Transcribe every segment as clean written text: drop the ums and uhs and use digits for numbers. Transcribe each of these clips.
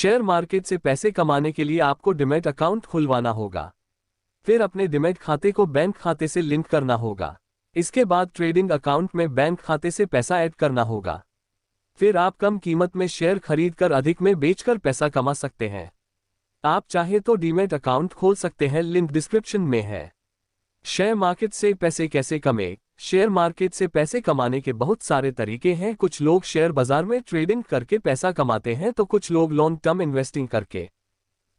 Share market से पैसे कमाने के लिए आपको डीमैट अकाउंट खुलवाना होगा। फिर अपने डीमैट खाते को बैंक खाते से लिंक करना होगा। इसके बाद ट्रेडिंग अकाउंट में बैंक खाते से पैसा ऐड करना होगा। फिर आप कम कीमत में शेयर खरीदकर अधिक में बेचकर पैसा कमा सकते हैं। आप चाहे तो डीमैट अकाउंट खोल सकते हैं, लिंक डिस्क्रिप्शन में है। शेयर मार्केट से पैसे कैसे कमाएं? शेयर मार्केट से पैसे कमाने के बहुत सारे तरीके हैं। कुछ लोग शेयर बाजार में ट्रेडिंग करके पैसा कमाते हैं तो कुछ लोग लॉन्ग टर्म इन्वेस्टिंग करके,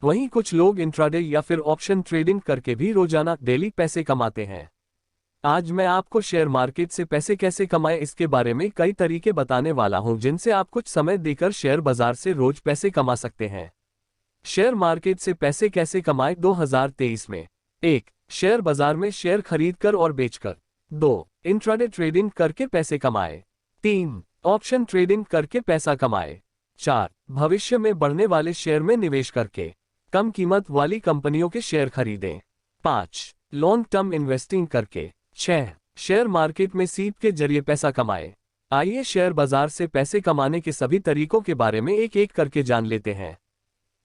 वहीं कुछ लोग इंट्राडे या फिर ऑप्शन ट्रेडिंग करके भी रोजाना डेली पैसे कमाते हैं। आज मैं आपको शेयर मार्केट से पैसे कैसे कमाएं इसके बारे में कई तरीके बताने वाला हूं, जिनसे आप कुछ समय देकर शेयर बाजार से रोज पैसे कमा सकते हैं। शेयर मार्केट से पैसे कैसे कमाएं 2023 में? 1. शेयर बाजार में शेयर खरीदकर और बेचकर। 2. इंट्राडे ट्रेडिंग करके पैसे कमाएं। 3. ऑप्शन ट्रेडिंग करके पैसा कमाएं। 4. भविष्य में बढ़ने वाले शेयर में निवेश करके कम कीमत वाली कंपनियों के शेयर खरीदें। 5. लॉन्ग टर्म इन्वेस्टिंग करके। 6. शेयर मार्केट में सीप के जरिए पैसा कमाएं। आइए शेयर बाजार से पैसे कमाने के सभी तरीकों के बारे में एक एक करके जान लेते हैं।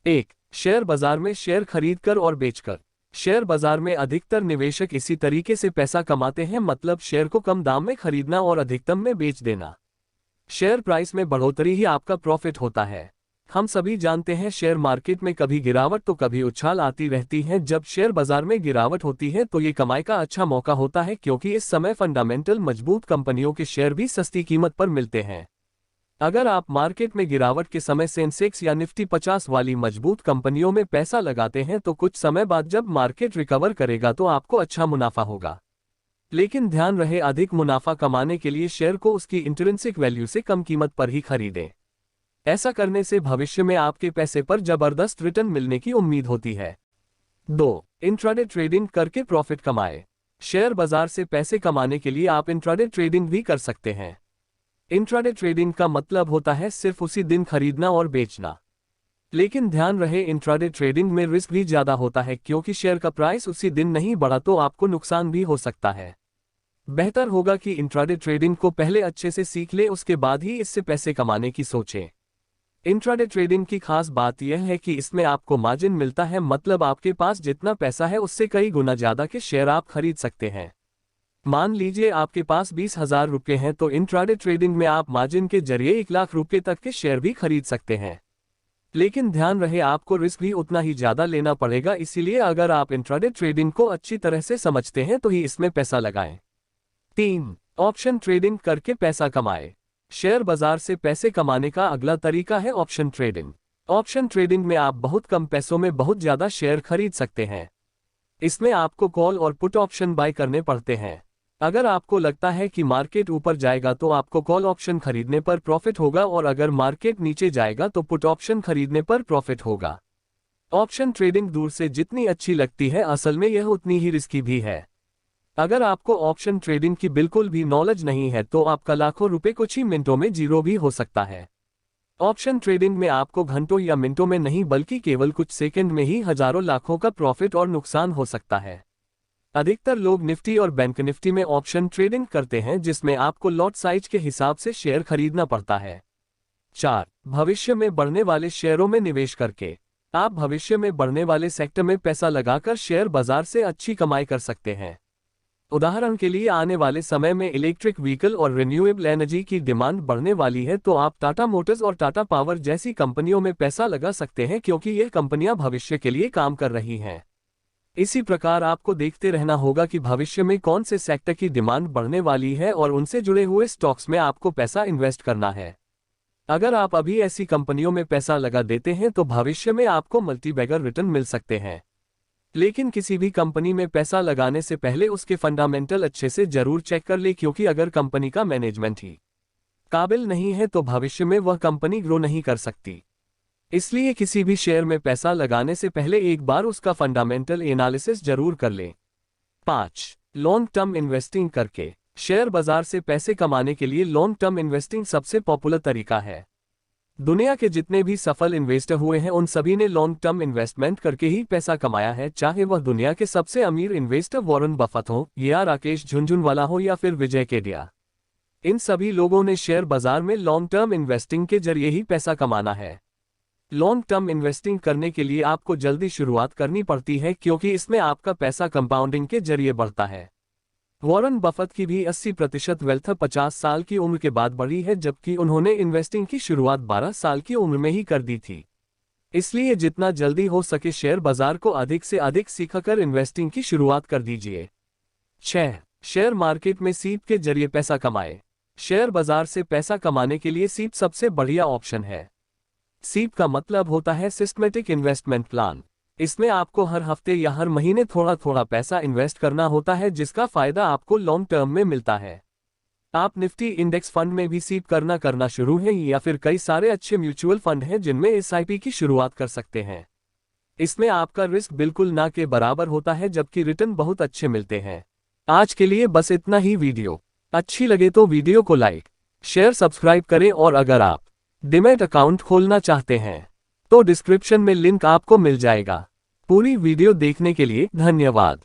1. शेयर बाजार में शेयर खरीदकर और बेचकर। शेयर बाजार में अधिकतर निवेशक इसी तरीके से पैसा कमाते हैं, मतलब शेयर को कम दाम में खरीदना और अधिकतम में बेच देना। शेयर प्राइस में बढ़ोतरी ही आपका प्रॉफिट होता है। हम सभी जानते हैं शेयर मार्केट में कभी गिरावट तो कभी उछाल आती रहती है। जब शेयर बाजार में गिरावट होती है तो ये कमाई का अच्छा मौका होता है, क्योंकि इस समय फंडामेंटल मजबूत कंपनियों के शेयर भी सस्ती कीमत पर मिलते हैं। अगर आप मार्केट में गिरावट के समय सेंसेक्स या निफ्टी 50 वाली मजबूत कंपनियों में पैसा लगाते हैं तो कुछ समय बाद जब मार्केट रिकवर करेगा तो आपको अच्छा मुनाफा होगा। लेकिन ध्यान रहे, अधिक मुनाफा कमाने के लिए शेयर को उसकी इंट्रिंसिक वैल्यू से कम कीमत पर ही खरीदें। ऐसा करने से भविष्य में आपके पैसे पर जबरदस्त रिटर्न मिलने की उम्मीद होती है। 2. इंट्राडे ट्रेडिंग करके प्रॉफिट कमाएं। शेयर बाजार से पैसे कमाने के लिए आप इंट्राडे ट्रेडिंग भी कर सकते हैं। इंट्राडे ट्रेडिंग का मतलब होता है सिर्फ उसी दिन खरीदना और बेचना। लेकिन ध्यान रहे, इंट्राडे ट्रेडिंग में रिस्क भी ज्यादा होता है, क्योंकि शेयर का प्राइस उसी दिन नहीं बढ़ा तो आपको नुकसान भी हो सकता है। बेहतर होगा कि इंट्राडे ट्रेडिंग को पहले अच्छे से सीख ले, उसके बाद ही इससे पैसे कमाने की सोचें। इंट्राडे ट्रेडिंग की खास बात यह है कि इसमें आपको मार्जिन मिलता है, मतलब आपके पास जितना पैसा है उससे कई गुना ज्यादा के शेयर आप खरीद सकते हैं। मान लीजिए आपके पास 20,000 रुपये हैं तो इंट्राडे ट्रेडिंग में आप मार्जिन के जरिए 1 लाख रुपये तक के शेयर भी खरीद सकते हैं। लेकिन ध्यान रहे, आपको रिस्क भी उतना ही ज्यादा लेना पड़ेगा, इसीलिए अगर आप इंट्राडे ट्रेडिंग को अच्छी तरह से समझते हैं तो ही इसमें पैसा लगाएं। 3. ऑप्शन ट्रेडिंग करके पैसा कमाएं। शेयर बाजार से पैसे कमाने का अगला तरीका है ऑप्शन ट्रेडिंग। ऑप्शन ट्रेडिंग में आप बहुत कम पैसों में बहुत ज्यादा शेयर खरीद सकते हैं। इसमें आपको कॉल और पुट ऑप्शन बाय करने पड़ते हैं। अगर आपको लगता है कि मार्केट ऊपर जाएगा तो आपको कॉल ऑप्शन खरीदने पर प्रॉफिट होगा, और अगर मार्केट नीचे जाएगा तो पुट ऑप्शन खरीदने पर प्रॉफिट होगा। ऑप्शन ट्रेडिंग दूर से जितनी अच्छी लगती है, असल में यह उतनी ही रिस्की भी है। अगर आपको ऑप्शन ट्रेडिंग की बिल्कुल भी नॉलेज नहीं है तो आपका लाखों रुपए कुछ ही मिनटों में जीरो भी हो सकता है। ऑप्शन ट्रेडिंग में आपको घंटों या मिनटों में नहीं बल्कि केवल कुछ सेकंड में ही हजारों लाखों का प्रॉफिट और नुकसान हो सकता है। अधिकतर लोग निफ्टी और बैंक निफ्टी में ऑप्शन ट्रेडिंग करते हैं, जिसमें आपको लॉट साइज के हिसाब से शेयर खरीदना पड़ता है। 4. भविष्य में बढ़ने वाले शेयरों में निवेश करके। आप भविष्य में बढ़ने वाले सेक्टर में पैसा लगाकर शेयर बाजार से अच्छी कमाई कर सकते हैं। उदाहरण के लिए, आने वाले समय में इलेक्ट्रिक व्हीकल और रिन्यूएबल एनर्जी की डिमांड बढ़ने वाली है तो आप टाटा मोटर्स और टाटा पावर जैसी कंपनियों में पैसा लगा सकते हैं, क्योंकि ये कंपनियां भविष्य के लिए काम कर रही हैं। इसी प्रकार आपको देखते रहना होगा कि भविष्य में कौन से सेक्टर की डिमांड बढ़ने वाली है और उनसे जुड़े हुए स्टॉक्स में आपको पैसा इन्वेस्ट करना है। अगर आप अभी ऐसी कंपनियों में पैसा लगा देते हैं तो भविष्य में आपको मल्टीबैगर रिटर्न मिल सकते हैं। लेकिन किसी भी कंपनी में पैसा लगाने से पहले उसके फंडामेंटल अच्छे से जरूर चेक कर ले, क्योंकि अगर कंपनी का मैनेजमेंट ही काबिल नहीं है तो भविष्य में वह कंपनी ग्रो नहीं कर सकती। इसलिए किसी भी शेयर में पैसा लगाने से पहले एक बार उसका फंडामेंटल एनालिसिस जरूर कर लें। 5. लॉन्ग टर्म इन्वेस्टिंग करके। शेयर बाजार से पैसे कमाने के लिए लॉन्ग टर्म इन्वेस्टिंग सबसे पॉपुलर तरीका है। दुनिया के जितने भी सफल इन्वेस्टर हुए हैं उन सभी ने लॉन्ग टर्म इन्वेस्टमेंट करके ही पैसा कमाया है, चाहे वह दुनिया के सबसे अमीर इन्वेस्टर वॉरेन बफेट हो या राकेश झुनझुनवाला हो या फिर विजय केडिया। इन सभी लोगों ने शेयर बाजार में लॉन्ग टर्म इन्वेस्टिंग के जरिए ही पैसा कमाना है। लॉन्ग टर्म इन्वेस्टिंग करने के लिए आपको जल्दी शुरुआत करनी पड़ती है क्योंकि इसमें आपका पैसा कंपाउंडिंग के जरिए बढ़ता है। वॉरेन बफेट की भी 80% वेल्थ 50 साल की उम्र के बाद बढ़ी है, जबकि उन्होंने इन्वेस्टिंग की शुरुआत 12 साल की उम्र में ही कर दी थी। इसलिए जितना जल्दी हो सके शेयर बाजार को अधिक से अधिक सीखकर इन्वेस्टिंग की शुरुआत कर दीजिए। 6. शेयर मार्केट में सीप के जरिए पैसा कमाएं। शेयर बाजार से पैसा कमाने के लिए सीप सबसे बढ़िया ऑप्शन है। सीप का मतलब होता है सिस्टमेटिक इन्वेस्टमेंट प्लान। इसमें आपको हर हफ्ते या हर महीने थोड़ा थोड़ा पैसा इन्वेस्ट करना होता है, जिसका फायदा आपको लॉन्ग टर्म में मिलता है। आप निफ्टी इंडेक्स फंड में भी सीप करना शुरू है, या फिर कई सारे अच्छे म्यूचुअल फंड हैं जिनमें एसआईपी की शुरुआत कर सकते हैं। इसमें आपका रिस्क बिल्कुल ना के बराबर होता है, जबकि रिटर्न बहुत अच्छे मिलते हैं। आज के लिए बस इतना ही। वीडियो अच्छी लगे तो वीडियो को लाइक, शेयर, सब्सक्राइब करें, और अगर आप डीमैट अकाउंट खोलना चाहते हैं तो डिस्क्रिप्शन में लिंक आपको मिल जाएगा। पूरी वीडियो देखने के लिए धन्यवाद।